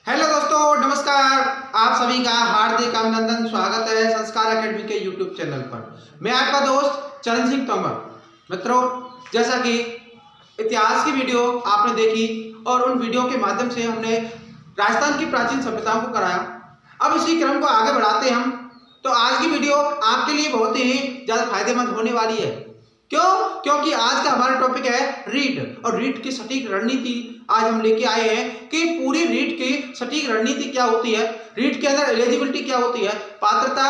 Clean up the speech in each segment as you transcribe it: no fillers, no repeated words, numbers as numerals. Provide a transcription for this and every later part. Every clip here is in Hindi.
हेलो दोस्तों, नमस्कार। आप सभी का हार्दिक अभिनंदन, स्वागत है संस्कार एकेडमी के यूट्यूब चैनल पर। मैं आपका दोस्त चरण सिंह तोमर। मित्रों, जैसा कि इतिहास की वीडियो आपने देखी और उन वीडियो के माध्यम से हमने राजस्थान की प्राचीन सभ्यताओं को कराया, अब इसी क्रम को आगे बढ़ाते हम। तो आज की वीडियो आपके लिए बहुत ही ज़्यादा फायदेमंद होने वाली है। क्यों? क्योंकि आज का हमारा टॉपिक है रीट, और रीट की सटीक रणनीति आज हम लेके आए हैं कि पूरी रीट की सटीक रणनीति क्या होती है, रीट के अंदर एलिजिबिलिटी क्या होती है, पात्रता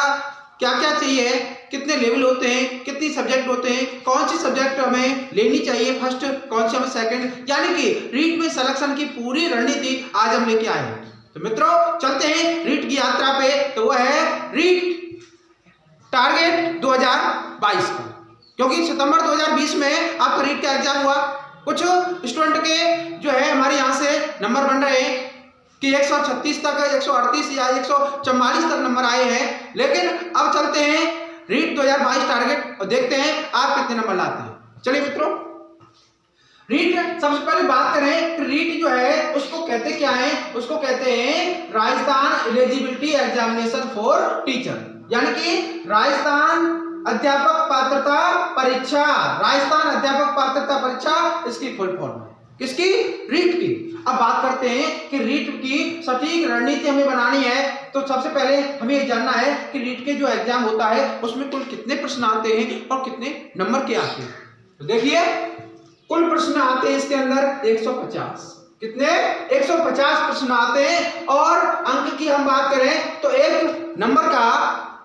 क्या क्या चाहिए, कितने लेवल होते हैं, कितनी सब्जेक्ट होते हैं, कौन सी सब्जेक्ट हमें लेनी चाहिए फर्स्ट, कौन सी हमें सेकंड, यानी कि रीट में सिलेक्शन की पूरी रणनीति आज हम लेके आए हैं। तो मित्रों, चलते हैं रीट की यात्रा पे। तो वह है रीट टारगेट 2022 का, क्योंकि सितंबर 2020 में आपका रीट का एग्जाम हुआ। कुछ स्टूडेंट के जो है हमारे यहाँ से नंबर बन रहे हैं कि 136 तक, 138 या 144 तक नंबर आए हैं। लेकिन अब चलते हैं रीट 2022 टारगेट और देखते हैं आप कितने नंबर लाते हैं। चलिए मित्रों, रीट सबसे पहले बात करें कि रीट जो है उसको कहते क्या है। उसको कहते हैं Rajasthan eligibility examination for teacher, यानी कि राजस्थान अध्यापक पात्रता परीक्षा। राजस्थान अध्यापक पात्रता परीक्षा इसकी फुल फॉर्म है। किसकी? रीट की। अब बात करते हैं कि रीट की सटीक रणनीति हमें बनानी है। तो सबसे पहले हमें ये जानना है कि रीट के जो एग्जाम होता है उसमें कुल कितने प्रश्न आते हैं और कितने नंबर के आते हैं। तो देखिए, कुल प्रश्न आते हैं इसके अंदर 150। कितने? 150 प्रश्न आते हैं। और अंक की हम बात करें तो एक नंबर का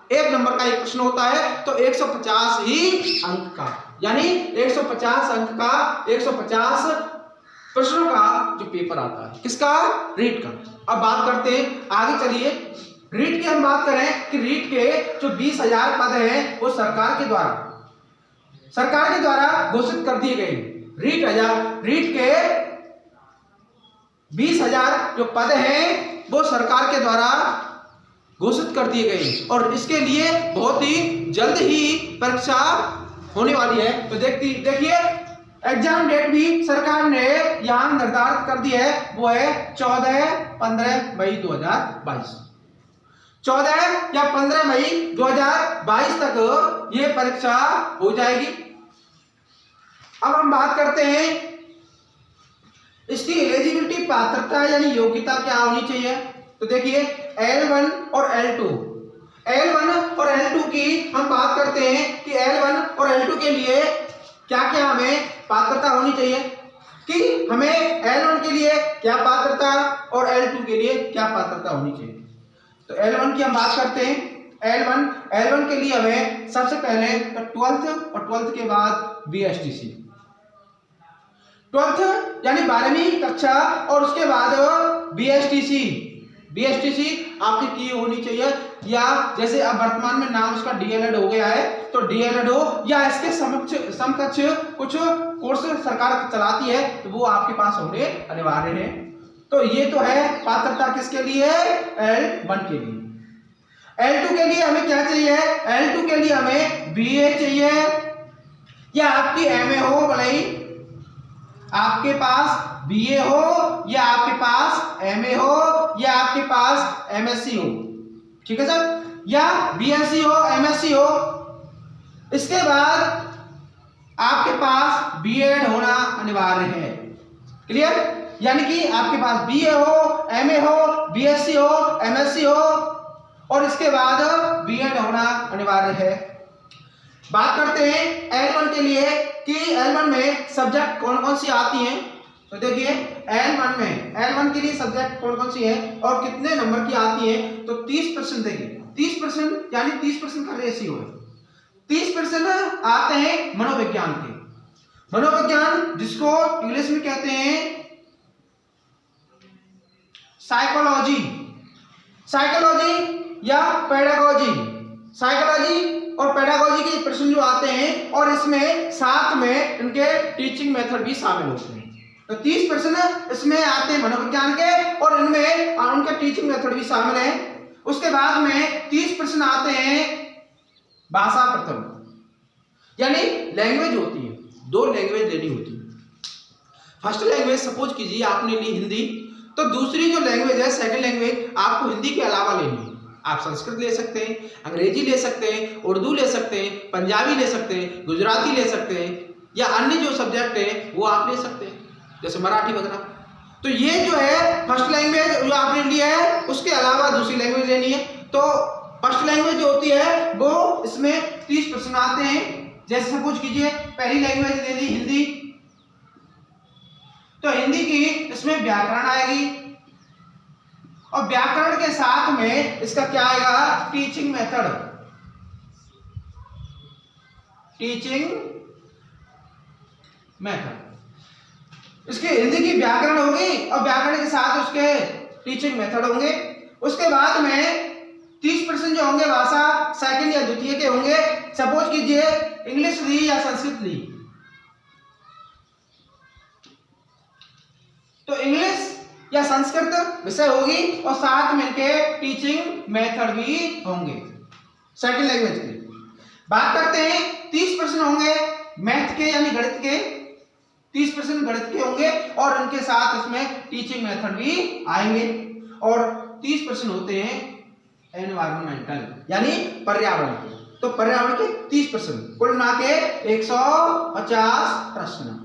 एक प्रश्न होता है, तो 150 ही अंक का, यानी 150 अंक का 150 प्रश्नों का जो पेपर आता है। किसका? रीट का। अब बात करते हैं आगे, चलिए रीट की हम बात करें कि रीट के जो 20,000 पद हैं वो सरकार के द्वारा घोषित कर दिए गए। रीट के 20,000 जो पद हैं वो सरकार के द्वारा घोषित कर दिए गए और इसके लिए बहुत ही जल्द ही परीक्षा होने वाली है। तो देखिए, एग्जाम डेट भी सरकार ने यहाँ निर्धारित कर दी है, वो है 14-15 मई 2022। 14 या 15 मई 2022 तक ये परीक्षा हो जाएगी। अब हम बात करते हैं इसकी एलिजिबिलिटी पात्रता यानी योग्यता क्या होनी चाहिए। तो देखिए, L1 और L2 की हम बात करते हैं कि L1 और L2 के लिए क्या क्या हमें पात्रता होनी चाहिए, कि हमें L1 के लिए क्या पात्रता और L2 के लिए क्या पात्रता होनी चाहिए। तो L1 की हम बात करते हैं। L1 के लिए हमें सबसे पहले तो 12th और 12th के बाद BSTC, 12th यानी 12वीं कक्षा और उसके बाद BSTC आपकी की होनी चाहिए, या जैसे अब वर्तमान में नाम उसका DLED हो गया है, तो DLED हो या इसके समकक्ष कुछ कोर्स सरकार चलाती है, तो वो आपके पास होने अनिवार्य है। तो ये तो है पात्रता किसके लिए? L1 के लिए। L2 के लिए हमें क्या चाहिए? L2 के लिए हमें BA चाहिए, या आपकी MA हो, भले ही आपके पास BA हो या आपके पास MA हो या आपके पास MSc हो, ठीक है सर, या BSc हो, MSc हो। इसके बाद आपके पास BEd होना अनिवार्य है। क्लियर? यानी कि आपके पास BA हो, MA हो, BSc हो, MSc हो और इसके बाद BEd होना अनिवार्य है। बात करते हैं L1 के लिए कि L1 में सब्जेक्ट कौन कौन सी आती हैं। तो देखिए, L1 के लिए सब्जेक्ट कौन कौन सी है और कितने नंबर की आती है। तो 30% देखिए, 30% यानी 30% का रेशियो है। 30% आते हैं मनोविज्ञान के। मनोविज्ञान जिसको इंग्लिश में कहते हैं साइकोलॉजी या पेडागोजी। साइकोलॉजी और पेडागोजी के प्रश्न जो आते हैं और इसमें साथ में इनके टीचिंग मेथड भी शामिल होते हैं। तो 30% इसमें आते हैं मनोविज्ञान के और इनमें उनके टीचिंग मेथड भी शामिल है। उसके बाद में 30% आते हैं भाषा प्रथम, यानी लैंग्वेज होती है, 2 लैंग्वेज लेनी होती है। फर्स्ट लैंग्वेज सपोज कीजिए आपने ली हिंदी, तो दूसरी जो लैंग्वेज है, सेकंड लैंग्वेज, आपको हिंदी के अलावा लेनी है। आप संस्कृत ले सकते हैं, अंग्रेजी ले सकते हैं, उर्दू ले सकते हैं, पंजाबी ले सकते हैं, गुजराती ले सकते हैं, या अन्य जो सब्जेक्ट है वो आप ले सकते हैं, जैसे मराठी वगैरह। तो ये जो है फर्स्ट लैंग्वेज जो आपने लिया है, उसके अलावा दूसरी लैंग्वेज लेनी है। तो फर्स्ट लैंग्वेज जो होती है वो इसमें 30 प्रश्न आते हैं। जैसे सपोज कीजिए पहली लैंग्वेज ले ली हिंदी, तो हिंदी की इसमें व्याकरण आएगी, और व्याकरण के साथ में इसका क्या आएगा, टीचिंग मेथड। टीचिंग मेथड, इसके हिंदी की व्याकरण होगी और व्याकरण के साथ उसके टीचिंग मेथड होंगे। उसके बाद में 30% जो होंगे भाषा सेकंड या द्वितीय के होंगे। सपोज कीजिए इंग्लिश ली या संस्कृत ली, तो इंग्लिश या संस्कृत विषय होगी और साथ में के टीचिंग मेथड भी होंगे सेकंड लैंग्वेज की। बात करते हैं 30% होंगे मैथ के यानी गणित के, 30% गणित के होंगे और उनके साथ इसमें टीचिंग मेथड भी आएंगे। और 30% होते हैं एनवायरमेंटल यानी पर्यावरण के। तो पर्यावरण के 30%, कुल मिला के 150 प्रश्न।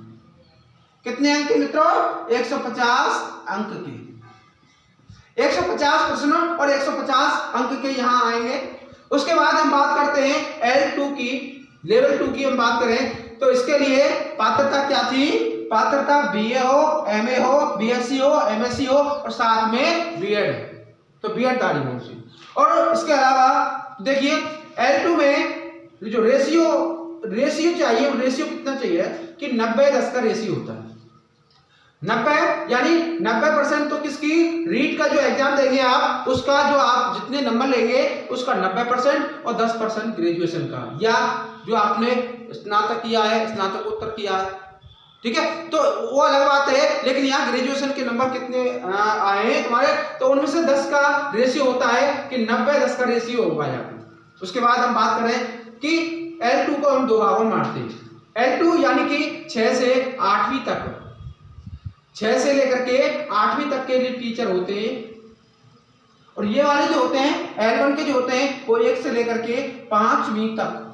कितने अंक के मित्रों, 150 अंक के। 150 प्रश्न और 150 अंक के यहाँ आएंगे। उसके बाद हम बात करते हैं L2 की, लेवल 2 की हम बात करें तो इसके लिए पात्रता क्या थी, पात्रता BA हो, MA हो, BSc हो, MSc हो और साथ में B.Ed, तो B.Ed दारी हो उसी। और इसके अलावा देखिए L2 में जो रेशियो चाहिए, रेशियो कितना चाहिए कि 90-10 का रेशियो होता है। 90 यानी 90% तो किसकी, रीट का जो एग्जाम देंगे आप, उसका जो आप जितने नंबर लेंगे उसका 90% और 10% ग्रेजुएशन का, या जो आपने स्नातक किया है, स्नातकोत्तर किया है, ठीक है, तो वो अलग बात है। लेकिन यहाँ ग्रेजुएशन के नंबर कितने आए हैं तुम्हारे, तो उनमें से 10 का रेशियो होता है कि 90-10 का रेशियो होगा यहाँ पे। उसके बाद हम बात करें कि L2 को हम दो भागों में बांटते हैं। L2 यानी कि 6 से 8वीं तक, 6 से लेकर के 8वीं तक के लिए टीचर होते हैं। और ये वाले जो होते हैं L1 के जो होते हैं वो 1 से लेकर के 5वीं तक,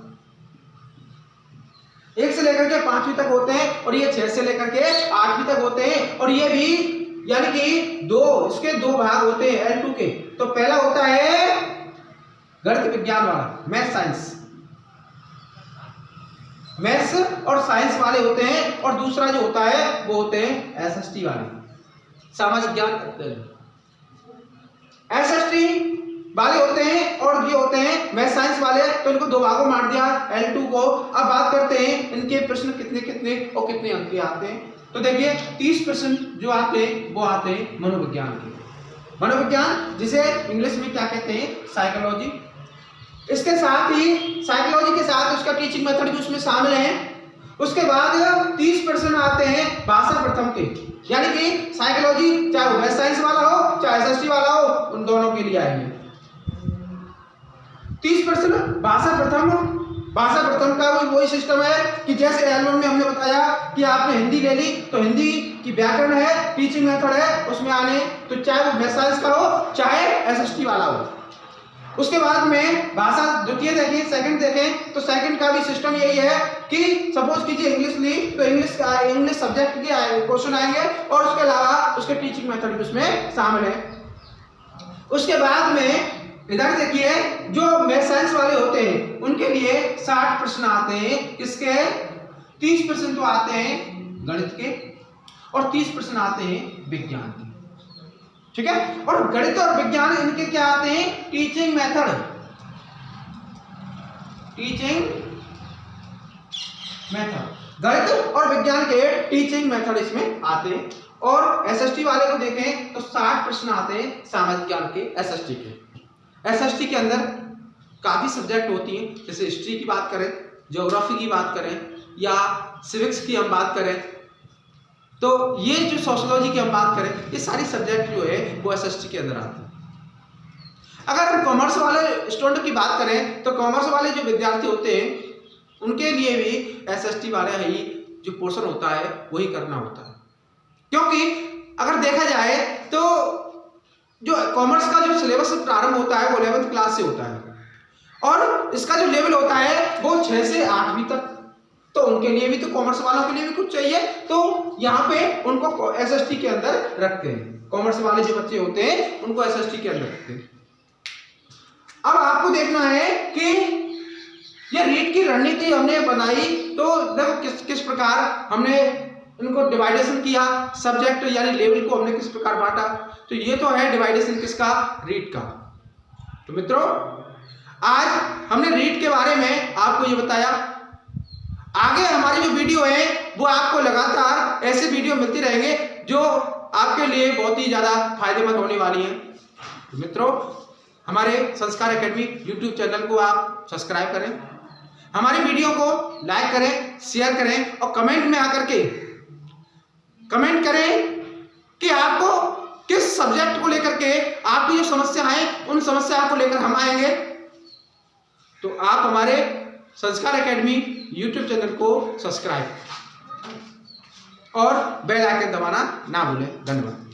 1 से लेकर के 5वीं तक होते हैं। और ये 6 से लेकर के 8वीं तक होते हैं। और ये भी यानी कि इसके दो भाग होते हैं L2 के। तो पहला होता है गणित विज्ञान वाला, मैथ साइंस, मैथ्स और साइंस वाले होते हैं। और दूसरा जो होता है वो होते हैं SST वाले, सामाजिक ज्ञान SST वाले होते हैं। और ये होते हैं मैथ साइंस वाले। तो इनको दो भागों में बांट दिया L2 को। अब बात करते हैं इनके प्रश्न कितने कितने और कितने अंक के आते हैं। तो देखिए 30% जो आते हैं वो आते हैं मनोविज्ञान के। मनोविज्ञान जिसे इंग्लिश में क्या कहते हैं, साइकोलॉजी। इसके साथ ही साइकोलॉजी के साथ उसका टीचिंग मेथड भी उसमें शामिल है। उसके बाद 30% आते हैं भाषा प्रथम के, यानी कि साइकोलॉजी चाहे वो मैथ साइंस वाला हो चाहे SST वाला हो, उन दोनों के लिए आएंगे। 30% भाषा प्रथम। भाषा प्रथम का वही सिस्टम है कि जैसे L1 में हमने बताया कि आपने हिंदी ले ली तो हिंदी की व्याकरण है, टीचिंग मेथड है उसमें आने, तो चाहे वो मैथ साइंस का हो चाहे SST वाला हो। उसके बाद में भाषा द्वितीय देखें, सेकंड देखें, तो सेकंड का भी सिस्टम यही है कि सपोज कीजिए इंग्लिश ली तो इंग्लिश सब्जेक्ट के क्वेश्चन आएंगे और उसके अलावा उसके टीचिंग मेथड भी उसमें शामिल है। उसके बाद में इधर देखिए जो मैथ साइंस वाले होते हैं उनके लिए 60 प्रश्न आते हैं। किसके, 30% तो आते हैं गणित के और 30% आते हैं विज्ञान के, ठीक है। और गणित और विज्ञान इनके क्या आते हैं, टीचिंग मेथड, टीचिंग मेथड, गणित और विज्ञान के टीचिंग मेथड इसमें आते हैं। और SST वाले को देखें तो 60 प्रश्न आते हैं सामाजिक ज्ञान के SST के। SST के अंदर काफी सब्जेक्ट होती हैं, जैसे हिस्ट्री की बात करें, ज्योग्राफी की बात करें या सिविक्स की हम बात करें, तो ये जो सोशियोलॉजी की हम बात करें, ये सारी सब्जेक्ट जो है वो SST के अंदर आते हैं। अगर हम कॉमर्स वाले स्टूडेंट की बात करें तो कॉमर्स वाले जो विद्यार्थी होते हैं उनके लिए भी SST वाले ही जो पोर्शन होता है वही करना होता है। क्योंकि अगर देखा जाए तो जो कॉमर्स का जो सिलेबस प्रारंभ होता है वो 11वीं क्लास से होता है और इसका जो लेवल होता है वो 6 से 8वीं तक। तो उनके लिए भी, तो कॉमर्स वालों के लिए भी कुछ चाहिए, तो यहाँ पे उनको एसएसटी के अंदर रखते हैं। कॉमर्स वाले जो बच्चे होते हैं उनको एसएसटी के अंदर रखते हैं। अब आपको देखना है कि ये रीट की रणनीति हमने बनाई, तो देखो किस प्रकार हमने इनको डिवाइडेशन किया, सब्जेक्ट यानी लेवल को हमने किस प्रकार बांटा। तो ये तो है डिवाइडेशन किसका, रीट का। तो मित्रों आज हमने रीट के बारे में आपको ये बताया। आगे हमारी जो वीडियो है वो आपको लगातार ऐसे वीडियो मिलती रहेंगे जो आपके लिए बहुत ही ज्यादा फायदेमंद होने वाली है। तो मित्रों हमारे संस्कार एकेडमी यूट्यूब चैनल को आप सब्सक्राइब करें, हमारी वीडियो को लाइक करें, शेयर करें और कमेंट में आकर के कमेंट करें कि आपको किस सब्जेक्ट को लेकर के आपकी जो समस्या है उन समस्याओं को लेकर हम आएंगे। तो आप हमारे संस्कार एकेडमी यूट्यूब चैनल को सब्सक्राइब और बेल आइकन दबाना ना भूलें। धन्यवाद।